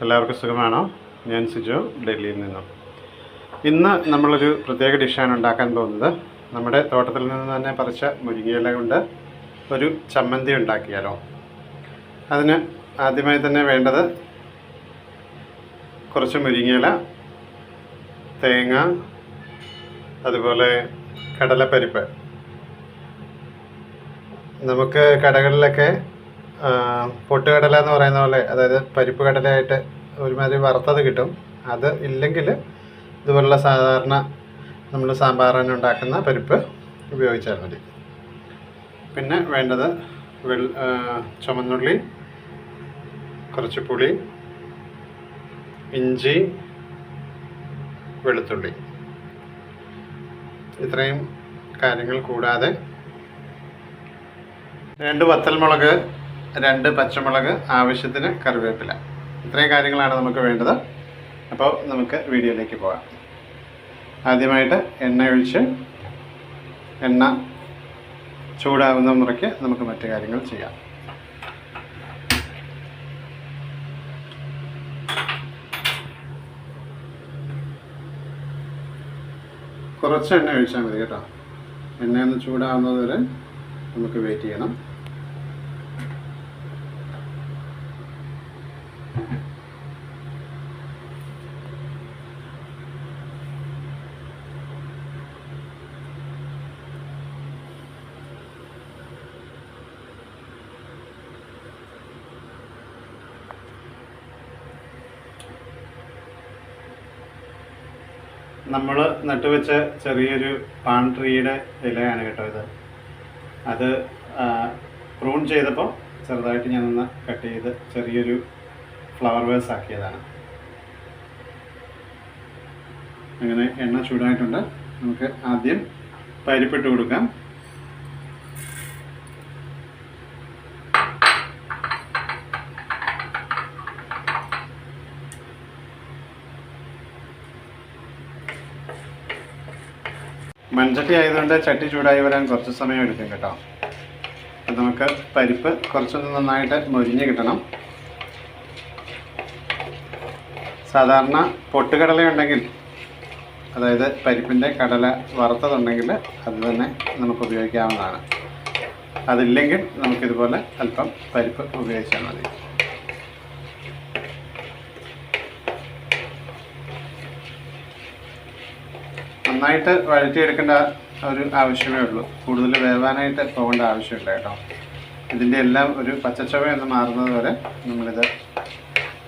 എല്ലാവർക്കും സുഖമാണോ? ഞാൻ സിജു, ഡൽഹിയിൽ നിന്നും. ഇന്ന് നമ്മളൊരു പ്രത്യേക ഡിഷാണ് ഉണ്ടാക്കാൻ പോകുന്നത്. നമ്മുടെ തോട്ടത്തിൽ നിന്ന് തന്നെ പറിച്ച മുരിങ്ങയില കൊണ്ട് ഒരു ചമ്മന്തി ഉണ്ടാക്കിയാലോ. അതിന് ആദ്യമായി തന്നെ വേണ്ടത് കുറച്ച് മുരിങ്ങയില, തേങ്ങ, അതുപോലെ കടലപ്പരിപ്പ്. നമുക്ക് കടകളിലൊക്കെ പൊട്ടുകടല എന്ന് പറയുന്ന പോലെ, അതായത് പരിപ്പ് കടലയായിട്ട് ഒരുമാതിരി വറുത്തത് കിട്ടും. അത് ഇല്ലെങ്കിൽ ഇതുപോലുള്ള സാധാരണ നമ്മൾ സാമ്പാറിന് ഉണ്ടാക്കുന്ന പരിപ്പ് ഉപയോഗിച്ചാൽ മതി. പിന്നെ വേണ്ടത് ചുമന്നുള്ളി, കുറച്ച് പുളി, ഇഞ്ചി, വെളുത്തുള്ളി. ഇത്രയും കാര്യങ്ങൾ കൂടാതെ 2 വത്തൽമുളക്, 2 പച്ചമുളക്, ആവശ്യത്തിന് കറിവേപ്പില. ഇത്രയും കാര്യങ്ങളാണ് നമുക്ക് വേണ്ടത്. അപ്പോൾ നമുക്ക് വീഡിയോയിലേക്ക് പോകാം. ആദ്യമായിട്ട് എണ്ണ ഒഴിച്ച് എണ്ണ ചൂടാവുന്ന മുറയ്ക്ക് നമുക്ക് മറ്റു കാര്യങ്ങൾ ചെയ്യാം. കുറച്ച് എണ്ണ ഒഴിച്ചാൽ മതി കേട്ടോ. എണ്ണ ഒന്ന് ചൂടാവുന്നത് വരെ നമുക്ക് വെയിറ്റ് ചെയ്യണം. നമ്മൾ നട്ടുവെച്ച ചെറിയൊരു പാൺ ട്രീയുടെ ഇലയാണ് കേട്ടോ ഇത്. അത് പ്രൂൺ ചെയ്തപ്പോൾ ചെറുതായിട്ട് ഞാനൊന്ന് കട്ട് ചെയ്ത് ചെറിയൊരു ഫ്ലവർ വേസ് ആക്കിയതാണ്. അങ്ങനെ എണ്ണ ചൂടായിട്ടുണ്ട്. നമുക്ക് ആദ്യം പരിപ്പിട്ട് കൊടുക്കാം. മൺചട്ടി ആയതുകൊണ്ട് ചട്ടി ചൂടായി വരാൻ കുറച്ച് സമയം എടുക്കും കേട്ടോ. അപ്പം നമുക്ക് പരിപ്പ് കുറച്ചൊന്ന് നന്നായിട്ട് മൊരിഞ്ഞ് കിട്ടണം. സാധാരണ പൊട്ടുകടലയുണ്ടെങ്കിൽ, അതായത് പരിപ്പിൻ്റെ കടല വറുത്തതുണ്ടെങ്കിൽ അത് തന്നെ നമുക്ക് ഉപയോഗിക്കാവുന്നതാണ്. അതില്ലെങ്കിൽ നമുക്കിതുപോലെ അല്പം പരിപ്പ് ഉപയോഗിച്ചാൽ മതി. നന്നായിട്ട് വഴറ്റിയെടുക്കേണ്ട ഒരു ആവശ്യമേ ഉള്ളൂ. കൂടുതൽ വേവാനായിട്ട് പോകേണ്ട ആവശ്യമില്ല കേട്ടോ. ഇതിൻ്റെ എല്ലാം ഒരു പച്ചച്ചുവ എന്ന് മാറുന്നത് വരെ നമ്മളിത്